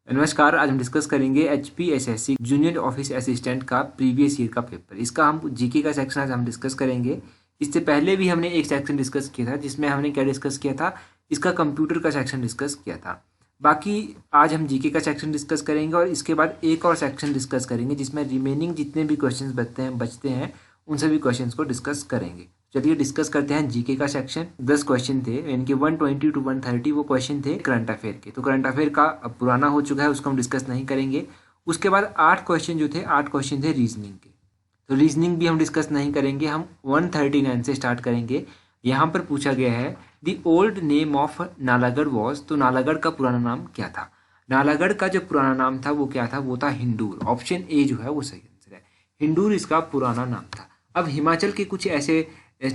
नमस्कार। आज हम डिस्कस करेंगे HPSSC जूनियर ऑफिस असिस्टेंट का प्रीवियस ईयर का पेपर। इसका हम जीके का सेक्शन आज हम डिस्कस करेंगे। इससे पहले भी हमने एक सेक्शन डिस्कस किया था जिसमें हमने क्या डिस्कस किया था, इसका कंप्यूटर का सेक्शन डिस्कस किया था। बाकी आज हम जीके का सेक्शन डिस्कस करेंगे और इसके बाद एक और सेक्शन डिस्कस करेंगे जिसमें रिमेनिंग जितने भी क्वेश्चन बचते हैं उन सभी क्वेश्चन को डिस्कस करेंगे। चलिए डिस्कस करते हैं जीके का सेक्शन। 10 क्वेश्चन थे, यानी कि 120 to 130 वो क्वेश्चन थे करंट अफेयर के। तो करंट अफेयर का अब पुराना हो चुका है, उसको हम डिस्कस नहीं करेंगे। उसके बाद 8 क्वेश्चन जो थे, 8 क्वेश्चन थे रीजनिंग के, तो रीजनिंग भी हम डिस्कस नहीं करेंगे। हम 139 से स्टार्ट करेंगे। यहाँ पर पूछा गया है the old name of Nalagarh was, तो नालागढ़ का पुराना नाम क्या था। नालागढ़ का जो पुराना नाम था वो क्या था, वो था हिंदूर। ऑप्शन ए जो है वो सही आंसर है, हिंदूर इसका पुराना नाम था। अब हिमाचल के कुछ ऐसे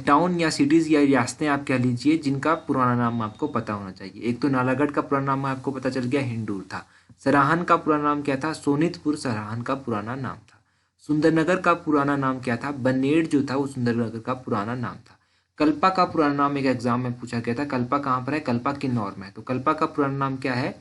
टाउन या सिटीज़ या रियासतें आप कह लीजिए जिनका पुराना नाम आपको पता होना चाहिए। एक तो नालागढ़ का पुराना नाम आपको पता चल गया, हिंदूर था। सराहन का पुराना नाम क्या था, सोनितपुर सराहन का पुराना नाम था। सुंदरनगर का पुराना नाम क्या था, बनेड़ जो था वो सुंदरनगर का पुराना नाम था। कल्पा का पुराना नाम एक एग्जाम में पूछा गया था, कल्पा कहाँ पर है, कल्पा किन्नौर में है। तो कल्पा का पुराना नाम क्या है,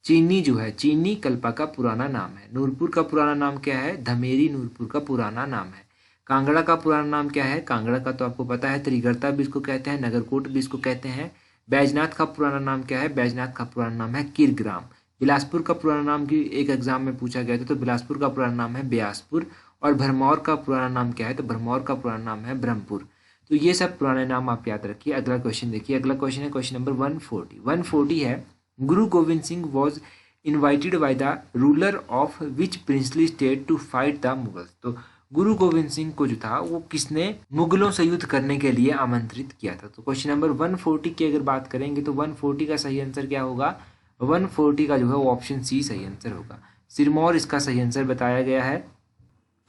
चीनी जो है, चीनी कल्पा का पुराना नाम है। नूरपुर का पुराना नाम क्या है, धमेरी नूरपुर का पुराना नाम है। कांगड़ा का पुराना नाम क्या है, कांगड़ा का तो आपको पता है, त्रिगर्ता भी इसको कहते हैं, नगरकोट भी इसको कहते हैं। बैजनाथ का पुराना नाम क्या है, बैजनाथ का पुराना नाम है किरग्राम। बिलासपुर का पुराना नाम की एक एग्जाम में पूछा गया था, तो बिलासपुर का पुराना नाम है ब्यासपुर। और भरमौर का पुराना नाम क्या है, तो भरमौर का पुराना नाम है ब्रह्मपुर। तो ये सब पुराने नाम आप याद रखिए। अगला क्वेश्चन देखिए, अगला क्वेश्चन है क्वेश्चन नंबर 140 है, Guru Gobind Singh was invited by the ruler of which princely state to fight the Mughals. तो गुरु गोविंद सिंह को जो था वो किसने मुगलों से युद्ध करने के लिए आमंत्रित किया था। तो क्वेश्चन नंबर 140 की अगर बात करेंगे तो 140 का सही आंसर क्या होगा, 140 का जो है वो ऑप्शन सी सही आंसर होगा। सिरमौर इसका सही आंसर बताया गया है।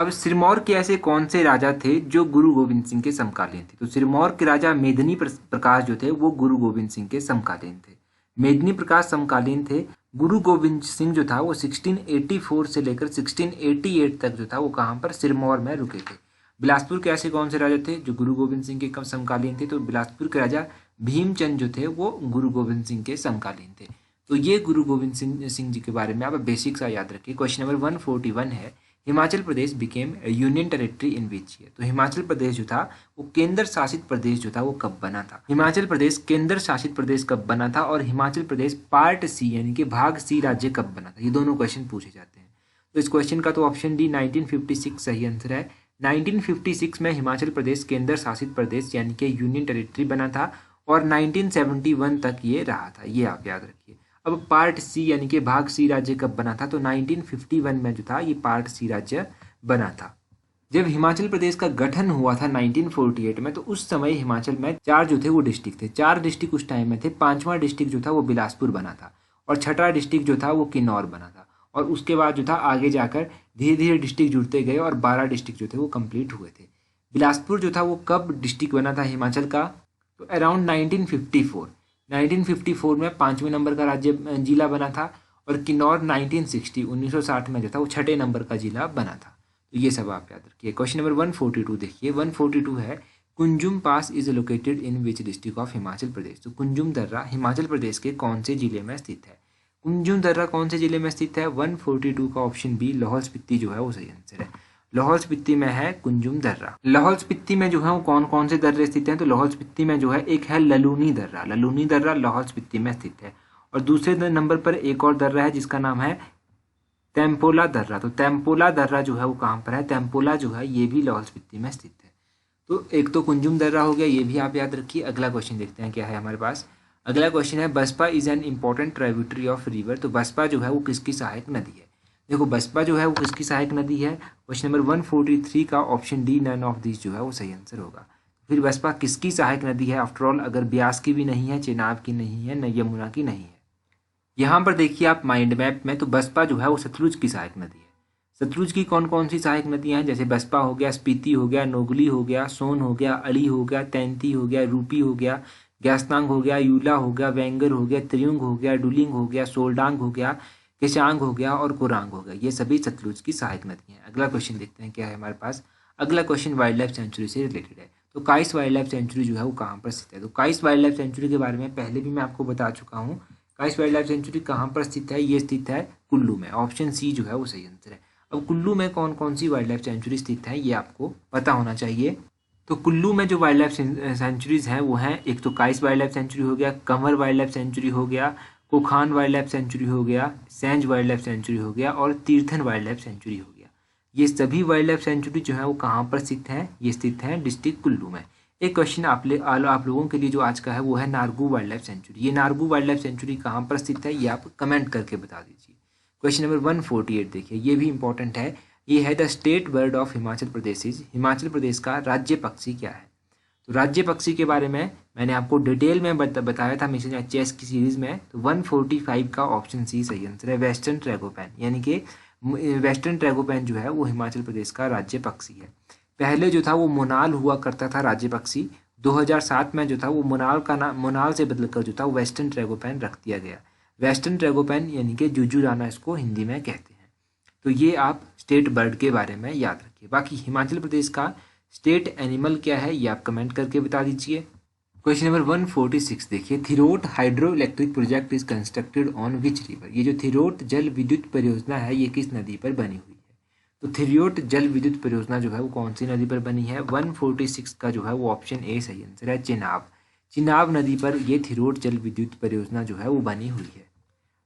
अब सिरमौर के ऐसे कौन से राजा थे जो गुरु गोविंद सिंह के समकालीन थे। तो सिरमौर के राजा मेदिनी प्रकाश जो थे वो गुरु गोविंद सिंह के समकालीन थे। मेदिनी प्रकाश समकालीन थे। गुरु गोविंद सिंह जो था वो 1684 से लेकर 1688 तक जो था वो कहाँ पर, सिरमौर में रुके थे। बिलासपुर के ऐसे कौन से राजा थे जो गुरु गोविंद सिंह के कम समकालीन थे। तो बिलासपुर के राजा भीमचंद जो थे वो गुरु गोविंद सिंह के समकालीन थे। तो ये गुरु गोविंद सिंह जी के बारे में आप बेसिक सा याद रखिए। क्वेश्चन नंबर 141 है, Himachal Pradesh became union territory in which year. तो हिमाचल प्रदेश जो था वो केंद्र शासित प्रदेश जो था वो कब बना था। हिमाचल प्रदेश केंद्र शासित प्रदेश कब बना था और हिमाचल प्रदेश पार्ट सी यानी कि भाग सी राज्य कब बना था। ये दोनों क्वेश्चन पूछे जाते हैं। तो इस क्वेश्चन का तो ऑप्शन डी 1956 सही आंसर है। 1956 में हिमाचल प्रदेश केंद्र शासित प्रदेश यानी कि यूनियन टेरिटरी बना था और 1971 तक ये रहा था, ये आप याद रखिए। अब पार्ट सी यानी कि भाग सी राज्य कब बना था, तो 1951 में जो था ये पार्ट सी राज्य बना था। जब हिमाचल प्रदेश का गठन हुआ था 1948 में, तो उस समय हिमाचल में 4 जो थे वो डिस्ट्रिक्ट थे। 4 डिस्ट्रिक्ट उस टाइम में थे। 5वां डिस्ट्रिक्ट जो था वो बिलासपुर बना था और 6ठा डिस्ट्रिक्ट जो था वो किन्नौर बना था। और उसके बाद जो था आगे जाकर धीरे धीरे डिस्ट्रिक्ट जुड़ते गए और 12 डिस्ट्रिक्ट जो थे वो कंप्लीट हुए थे। बिलासपुर जो था वो कब डिस्ट्रिक्ट बना था हिमाचल का, तो अराउंड 1954 में 5वें नंबर का राज्य जिला बना था। और किन्नौर 1960 में जो था वो 6ठे नंबर का जिला बना था। तो ये सब आप याद रखिए। क्वेश्चन नंबर 142 देखिए, 142 है, Kunzum pass is located in which district of Himachal Pradesh. तो कुंजुम दर्रा हिमाचल प्रदेश के कौन से जिले में स्थित है। कुंजुम दर्रा कौन से जिले में स्थित है, 142 का ऑप्शन बी लाहौल स्पीति जो है वो सही आंसर है। लाहौल स्पीति में है कुंजुम दर्रा। लाहौल स्पीति में जो है वो कौन कौन से दर्रे स्थित हैं, तो लाहौल स्पीति में जो है एक है ललूनी दर्रा। ललूनी दर्रा लाहौल स्पीति में स्थित है। और दूसरे नंबर पर एक और दर्रा है जिसका नाम है तेम्पोला दर्रा। तो तेम्पोला दर्रा जो है वो कहाँ पर है, तेम्पोला जो है ये भी लाहौल स्पीति में स्थित है। तो एक तो कुंजुम दर्रा हो गया, ये भी आप याद रखिए। अगला क्वेश्चन देखते हैं क्या है हमारे पास। अगला क्वेश्चन है, Baspa is an important tributary of river. तो बसपा जो है वो किसकी सहायक नदी है। देखो बसपा जो है वो किसकी सहायक नदी है। क्वेश्चन नंबर 143 का option D none of this जो है वो सही आंसर होगा। फिर बसपा किसकी सहायक नदी है, आफ्टर ऑल अगर ब्यास की भी नहीं है, चेनाब की नहीं है, न यमुना की नहीं है। यहाँ पर देखिए आप माइंड मैप में, तो बसपा जो है वो सतलुज की सहायक नदी है। सतलुज की कौन कौन सी सहायक नदियाँ हैं, जैसे बसपा हो गया, स्पीति हो गया, नोगली हो गया, सोन हो गया, अली हो गया, तैंती हो गया, रूपी हो गया, ग्यास्तांग हो गया, यूला हो गया, वेंगर हो गया, त्रियुंग हो गया, डुलिंग हो गया, सोलडांग हो गया, केशांग हो गया और कोरांग हो गया। ये सभी सतलुज की सहायक नदियाँ हैं। अगला क्वेश्चन देखते हैं क्या है हमारे पास। अगला क्वेश्चन वाइल्ड लाइफ सेंचुरी से रिलेटेड है। तो काइस वाइल्ड लाइफ सेंचुरी जो है वो कहाँ पर स्थित है। तो काइस वाइल्ड लाइफ सेंचुरी के बारे में पहले भी मैं आपको बता चुका हूँ। काइस वाइल्ड लाइफ सेंचुरी कहाँ पर स्थित है, ये स्थित है कुल्लू में। ऑप्शन सी जो है वो सही आंसर है। अब कुल्लू में कौन कौन सी वाइल्ड लाइफ सेंचुरी स्थित है ये आपको पता होना चाहिए। तो कुल्लू में जो वाइल्ड लाइफ सेंचुरीज हैं वो हैं, एक तो काइस वाइल्ड लाइफ सेंचुरी हो गया, कंवर वाइल्ड लाइफ सेंचुरी हो गया, कोखान वाइल्ड लाइफ सेंचुरी हो गया, सैंज वाइल्ड लाइफ सेंचुरी हो गया और तीर्थन वाइल्ड लाइफ सेंचुरी हो गया। ये सभी वाइल्ड लाइफ सेंचुरी जो है वो कहाँ पर स्थित है? ये स्थित है डिस्ट्रिक्ट कुल्लू में। एक क्वेश्चन आप लोगों के लिए जो आज का है वो है नारगू वाइल्ड लाइफ सेंचुरी। ये नारगू वाइल्ड लाइफ सेंचुरी कहाँ पर स्थित है ये आप कमेंट करके बता दीजिए। क्वेश्चन नंबर 148 देखिए, ये भी इंपॉर्टेंट है। ये है the state bird of Himachal Pradesh is, Himachal Pradesh का राज्य पक्षी क्या है? तो राज्य पक्षी के बारे में मैंने आपको डिटेल में बताया था मिशन एचएस की सीरीज में। तो 145 का ऑप्शन सी सही आंसर है, वेस्टर्न ट्रैगोपैन। यानी कि वेस्टर्न ट्रैगोपैन जो है वो हिमाचल प्रदेश का राज्य पक्षी है। पहले जो था वो मोनाल हुआ करता था राज्य पक्षी। 2007 में जो था वो मोनाल का नाम, मोनाल से बदलकर जो था वो वेस्टर्न ट्रैगोपैन रख दिया गया। वेस्टर्न ट्रैगोपैन यानी कि जुजुराना इसको हिंदी में कहते हैं। तो ये आप स्टेट बर्ड के बारे में याद रखिए। बाकी हिमाचल प्रदेश का स्टेट एनिमल क्या है ये आप कमेंट करके बता दीजिए। क्वेश्चन नंबर 146 देखिए, Thirot hydro electric project is constructed on which river. ये जो थिरोट जल विद्युत परियोजना है ये किस नदी पर बनी हुई है? तो थिरोट जल विद्युत परियोजना जो है वो कौन सी नदी पर बनी है? 146 का जो है वो ऑप्शन ए सही आंसर है, चिनाब। चिनाब नदी पर ये थिरोट जल विद्युत परियोजना जो है वो बनी हुई है।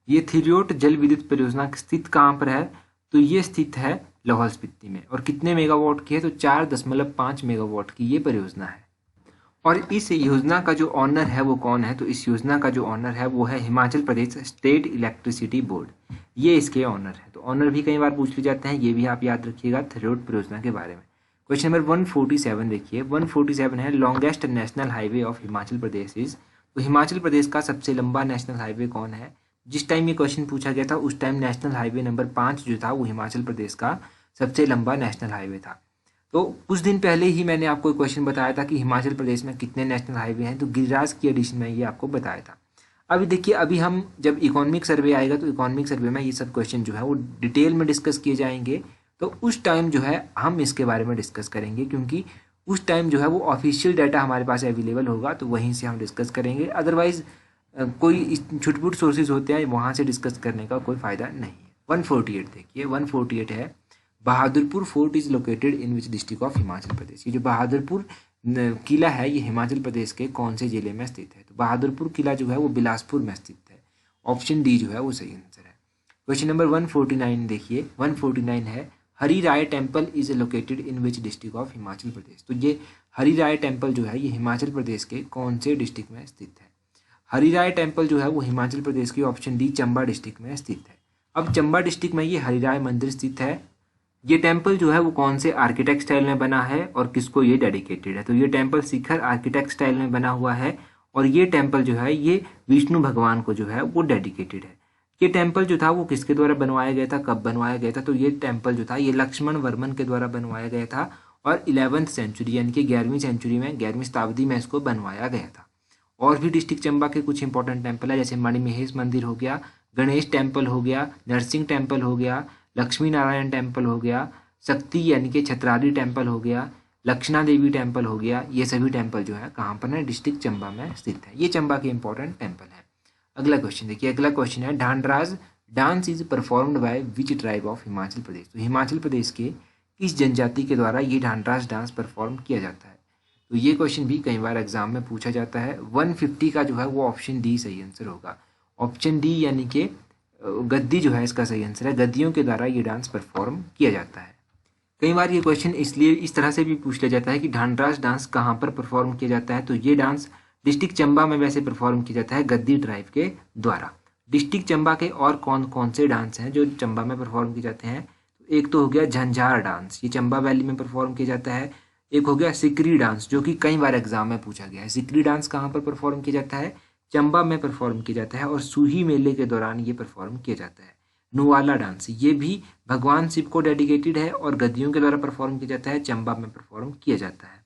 ये थिरोट जल विद्युत परियोजना स्थित कहाँ पर है? तो ये स्थित है लाहौल स्पीति में। और कितने मेगावाट की है? तो 4.5 मेगावाट की ये परियोजना है। और इस योजना का जो ऑनर है वो कौन है? तो इस योजना का जो ऑनर है वो है हिमाचल प्रदेश स्टेट इलेक्ट्रिसिटी बोर्ड। ये इसके ऑनर है। तो ऑनर भी कई बार पूछ लिए जाते हैं, ये भी आप याद रखिएगा थिरोट परियोजना के बारे में। क्वेश्चन नंबर 147 देखिए, 147 है longest national highway of Himachal Pradesh is. तो हिमाचल प्रदेश का सबसे लंबा नेशनल हाईवे कौन है? जिस टाइम ये क्वेश्चन पूछा गया था उस टाइम नेशनल हाईवे नंबर 5 जो था वो हिमाचल प्रदेश का सबसे लंबा नेशनल हाईवे था। तो कुछ दिन पहले ही मैंने आपको एक क्वेश्चन बताया था कि हिमाचल प्रदेश में कितने नेशनल हाईवे हैं, तो गिरिराज की एडिशन में ये आपको बताया था। अभी देखिए, अभी हम जब इकोनॉमिक सर्वे आएगा तो इकोनॉमिक सर्वे में ये सब क्वेश्चन जो है वो डिटेल में डिस्कस किए जाएंगे। तो उस टाइम जो है हम इसके बारे में डिस्कस करेंगे, क्योंकि उस टाइम जो है वो ऑफिशियल डाटा हमारे पास अवेलेबल होगा, तो वहीं से हम डिस्कस करेंगे। अदरवाइज कोई छुटपुट सोर्सेज होते हैं वहाँ से डिस्कस करने का कोई फ़ायदा नहीं है। 148 देखिए, 148 है Bahadurpur fort is located in which district of Himachal Pradesh. ये जो बहादुरपुर किला है ये हिमाचल प्रदेश के कौन से जिले में स्थित है? तो बहादुरपुर किला जो है वो बिलासपुर में स्थित है। ऑप्शन डी जो है वो सही आंसर है। क्वेश्चन नंबर 149 देखिए, 149 है Hari Rai temple is located in which district of Himachal Pradesh. तो ये हरि राय टेम्पल जो है ये हिमाचल प्रदेश के कौन से डिस्ट्रिक्ट में स्थित है? हरि राय टेम्पल जो है वो हिमाचल प्रदेश की ऑप्शन डी चंबा डिस्ट्रिक्ट में स्थित है। अब चंबा डिस्ट्रिक्ट में ये हरि राय मंदिर स्थित है। ये टेम्पल जो है वो कौन से आर्किटेक्ट स्टाइल में बना है और किसको ये डेडिकेटेड है? तो ये टेम्पल शिखर आर्किटेक्ट स्टाइल में बना हुआ है और ये टेम्पल जो है ये विष्णु भगवान को जो है वो डेडिकेटेड है। ये टेम्पल जो था वो किसके द्वारा बनवाया गया था, कब बनवाया गया था? तो ये टेम्पल जो था ये लक्ष्मण वर्मन के द्वारा बनवाया गया था और 11वीं सेंचुरी यानी कि 11वीं सेंचुरी में 11वीं शताब्दी में इसको बनवाया गया था। और भी डिस्ट्रिक्ट चंबा के कुछ इंपॉर्टेंट टेम्पल है, जैसे मणिमहेश मंदिर हो गया, गणेश टेम्पल हो गया, नरसिंह टेम्पल हो गया, लक्ष्मी नारायण टेम्पल हो गया, शक्ति यानी कि छत्राली टेम्पल हो गया, लक्षणा देवी टेम्पल हो गया। ये सभी टेम्पल जो है कहाँ पर है? डिस्ट्रिक्ट चंबा में स्थित है। ये चंबा के इंपॉर्टेंट टेम्पल है। अगला क्वेश्चन देखिए, अगला क्वेश्चन है Dhandraj dance is performed by which tribe of Himachal Pradesh. तो हिमाचल प्रदेश के किस जनजाति के द्वारा ये ढांडराज डांस परफॉर्म किया जाता है? तो ये क्वेश्चन भी कई बार एग्जाम में पूछा जाता है। 150 का जो है वो ऑप्शन डी सही आंसर होगा। ऑप्शन डी यानी कि गद्दी जो है इसका सही आंसर है। गद्दियों के द्वारा ये डांस परफॉर्म किया जाता है। कई बार ये क्वेश्चन इसलिए इस तरह से भी पूछ लिया जाता है कि ढांडराज डांस कहाँ पर परफॉर्म किया जाता है? तो ये डांस डिस्ट्रिक्ट चंबा में वैसे परफॉर्म किया जाता है गद्दी ट्राइब के द्वारा। डिस्ट्रिक्ट चंबा के और कौन कौन से डांस हैं जो चंबा में परफॉर्म किए जाते हैं? एक तो हो गया झंझार डांस, ये चंबा वैली में परफॉर्म किया जाता है। एक हो गया सिकरी डांस जो कि कई बार एग्जाम में पूछा गया है। सिकरी डांस कहाँ पर परफॉर्म किया जाता है? चंबा में परफॉर्म किया जाता है और सूही मेले के दौरान ये परफॉर्म किया जाता है। नुवाला डांस ये भी भगवान शिव को डेडिकेटेड है और गद्दियों के द्वारा परफॉर्म किया जाता है, चंबा में परफॉर्म किया जाता है।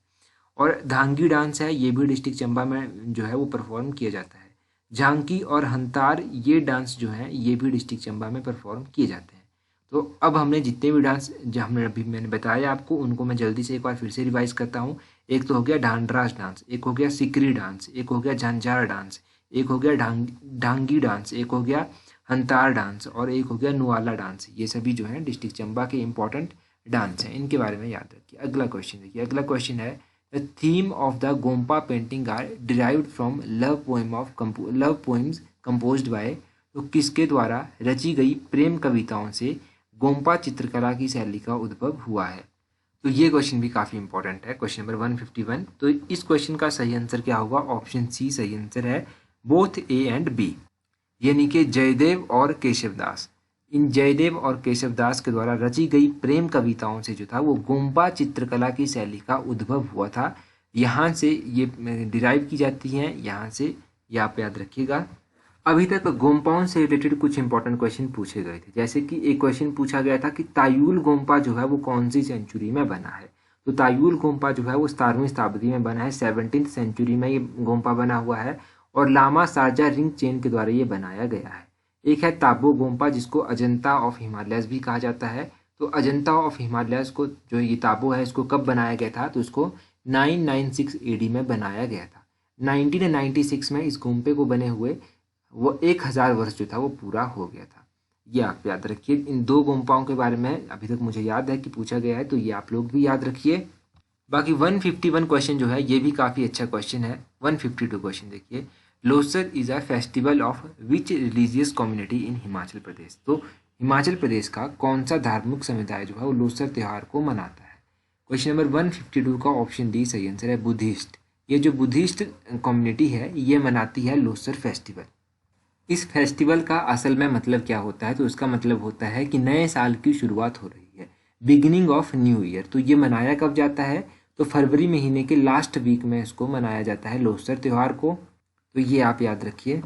और धांगी डांस है ये भी डिस्ट्रिक्ट चंबा में जो है वो परफॉर्म किया जाता है। झांकी और हंतार ये डांस जो है ये भी डिस्ट्रिक्ट चंबा में परफॉर्म किए जाते हैं। तो अब हमने जितने भी डांस जो मैंने बताया आपको उनको मैं जल्दी से एक बार फिर से रिवाइज करता हूँ। एक तो हो गया ढांडराज डांस, एक हो गया सिकरी डांस, एक हो गया झंझार डांस, एक हो गया ढांगी डांस, एक हो गया हंतार डांस और एक हो गया नुआला डांस। ये सभी जो है डिस्ट्रिक्ट चंबा के इंपॉर्टेंट डांस हैं, इनके बारे में याद रखिए। अगला क्वेश्चन देखिए, अगला क्वेश्चन है the theme of the gompa painting are derived from love poems composed by. तो किसके द्वारा रची गई प्रेम कविताओं से गोम्पा चित्रकला की शैली का उद्भव हुआ है। तो ये क्वेश्चन भी काफ़ी इंपॉर्टेंट है, क्वेश्चन नंबर 151। तो इस क्वेश्चन का सही आंसर क्या होगा, ऑप्शन सी सही आंसर है, बोथ ए एंड बी, यानी कि जयदेव और केशवदास। इन जयदेव और केशवदास के द्वारा रची गई प्रेम कविताओं से जो था वो गोम्पा चित्रकला की शैली का उद्भव हुआ था। यहाँ से ये डिराइव की जाती हैं, यहाँ से, ये आप याद रखिएगा। अभी तक गोम्पाओं से रिलेटेड कुछ इंपॉर्टेंट क्वेश्चन पूछे गए थे, जैसे कि एक क्वेश्चन पूछा गया था कि तायूल गोम्पा जो है वो कौन सी सेंचुरी में बना है। तो तायूल गोम्पा जो है वो 17वीं शताब्दी में बना है, 17th सेंचुरी में ये गोम्पा बना हुआ है और लामा सारजा रिंग चेन के द्वारा ये बनाया गया है। एक है ताबो गोम्पा जिसको अजंता ऑफ हिमालयस भी कहा जाता है। तो अजंता ऑफ हिमालयस को जो ये ताबो है इसको कब बनाया गया था, तो इसको 996 AD में बनाया गया था। 1996 में इस गोम्पे को बने हुए वो 1000 वर्ष जो था वो पूरा हो गया था। ये आप याद रखिए। इन दो गोम्पाओं के बारे में अभी तक मुझे याद है कि पूछा गया है, तो ये आप लोग भी याद रखिए। बाकी 151 क्वेश्चन जो है ये भी काफ़ी अच्छा क्वेश्चन है। 152 क्वेश्चन देखिए, Losar is a festival of which religious community in Himachal Pradesh. तो हिमाचल प्रदेश का कौन सा धार्मिक समुदाय जो है वो लोसर त्यौहार को मनाता है। क्वेश्चन नंबर 152 का ऑप्शन डी सही आंसर है, बुद्धिस्ट। ये जो बुद्धिस्ट कम्युनिटी है ये मनाती है लोसर फेस्टिवल। इस फेस्टिवल का असल में मतलब क्या होता है, तो इसका मतलब होता है कि नए साल की शुरुआत हो रही है, बिगिनिंग ऑफ न्यू ईयर। तो ये मनाया कब जाता है, तो फरवरी महीने के लास्ट वीक में इसको मनाया जाता है लोसर त्यौहार को। तो ये आप याद रखिए।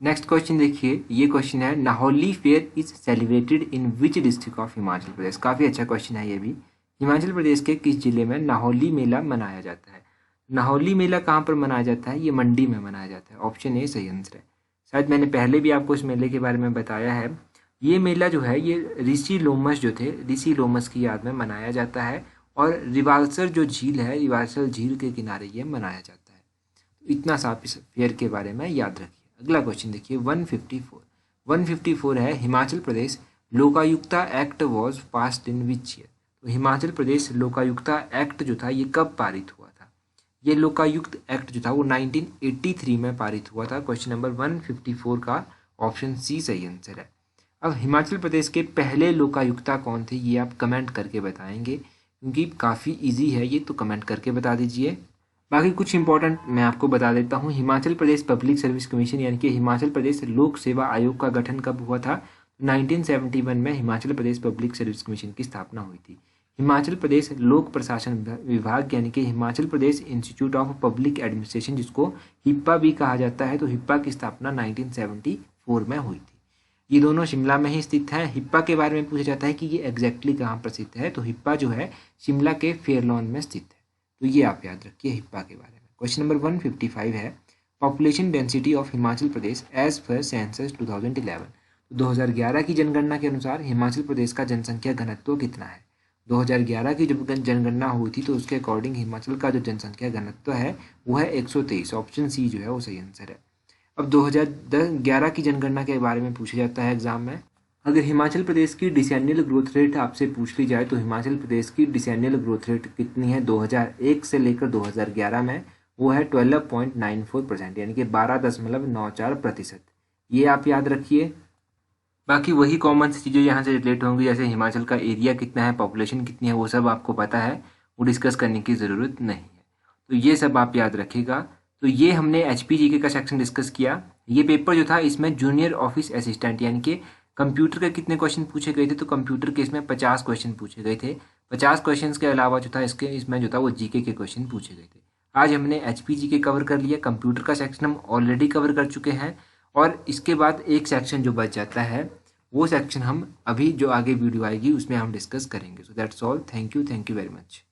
नेक्स्ट क्वेश्चन देखिए, ये क्वेश्चन है Nahauli fair is celebrated in which district of Himachal Pradesh. काफ़ी अच्छा क्वेश्चन है ये भी। हिमाचल प्रदेश के किस जिले में नाहौली मेला मनाया जाता है। नाहौली मेला कहाँ पर मनाया जाता है, ये मंडी में मनाया जाता है। ऑप्शन ए सही आंसर है। शायद मैंने पहले भी आपको इस मेले के बारे में बताया है। ये मेला जो है ये ऋषि लोमस जो थे, ऋषि लोमस की याद में मनाया जाता है और रिवाल्सर जो झील है, रिवाल्सर झील के किनारे ये मनाया जाता है। तो इतना सा आप इस फेयर के बारे में याद रखिए। अगला क्वेश्चन देखिए 154 है Himachal Pradesh Lokayukta act was passed in which year. तो हिमाचल प्रदेश लोकायुक्ता एक्ट जो था ये कब पारित हुआ था। ये लोकायुक्त एक्ट जो था वो 1983 में पारित हुआ था। क्वेश्चन नंबर 154 का ऑप्शन सी सही आंसर है। अब हिमाचल प्रदेश के पहले लोकायुक्ता कौन थे ये आप कमेंट करके बताएंगे, क्योंकि काफ़ी इजी है ये, तो कमेंट करके बता दीजिए। बाकी कुछ इंपॉर्टेंट मैं आपको बता देता हूँ। Himachal Pradesh public service commission यानी कि हिमाचल प्रदेश लोक सेवा आयोग का गठन कब हुआ था। 1971 में Himachal Pradesh public service commission की स्थापना हुई थी। हिमाचल प्रदेश लोक प्रशासन विभाग यानी कि Himachal Pradesh institute of public administration जिसको हिप्पा भी कहा जाता है, तो हिप्पा की स्थापना 1974 में हुई थी। ये दोनों शिमला में ही स्थित हैं। हिप्पा के बारे में पूछा जाता है कि ये एग्जैक्टली कहाँ पर स्थित है, तो हिप्पा जो है शिमला के फेयरलॉन में स्थित है। तो ये आप याद रखिए हिप्पा के बारे में। क्वेश्चन नंबर 155 है population density of Himachal Pradesh as per census 2011। 2011 की जनगणना के अनुसार हिमाचल प्रदेश का जनसंख्या घनत्व कितना है। 2011 की जब जनगणना हुई थी तो उसके अकॉर्डिंग हिमाचल का जो जनसंख्या घनत्व है वो है 123। ऑप्शन सी जो है वो सही आंसर है। अब 2011 की जनगणना के बारे में पूछा जाता है एग्जाम में। अगर हिमाचल प्रदेश की डिसेनियल ग्रोथ रेट आपसे पूछ ली जाए तो हिमाचल प्रदेश की डिसेनियल ग्रोथ रेट कितनी है 2001 से लेकर 2011 में, वो है 12.94%, यानी कि 12.94%। ये आप याद रखिए। बाकी वही कॉमन सी चीज़ें यहाँ से रिलेट होंगी, जैसे हिमाचल का एरिया कितना है, पॉपुलेशन कितनी है, वो सब आपको पता है, वो डिस्कस करने की ज़रूरत नहीं है। तो ये सब आप याद रखिएगा। तो ये हमने HPGK का सेक्शन डिस्कस किया। ये पेपर जो था इसमें जूनियर ऑफिस असिस्टेंट यानी कि कंप्यूटर के कितने क्वेश्चन पूछे गए थे, तो कंप्यूटर के इसमें 50 क्वेश्चन पूछे गए थे। 50 क्वेश्चन के अलावा जो था इसमें जो था वो GK के क्वेश्चन पूछे गए थे। आज हमने HPGK कवर कर लिया, कंप्यूटर का सेक्शन हम ऑलरेडी कवर कर चुके हैं, और इसके बाद एक सेक्शन जो बच जाता है वो सेक्शन हम अभी जो आगे वीडियो आएगी उसमें हम डिस्कस करेंगे। So that's all. Thank you very much.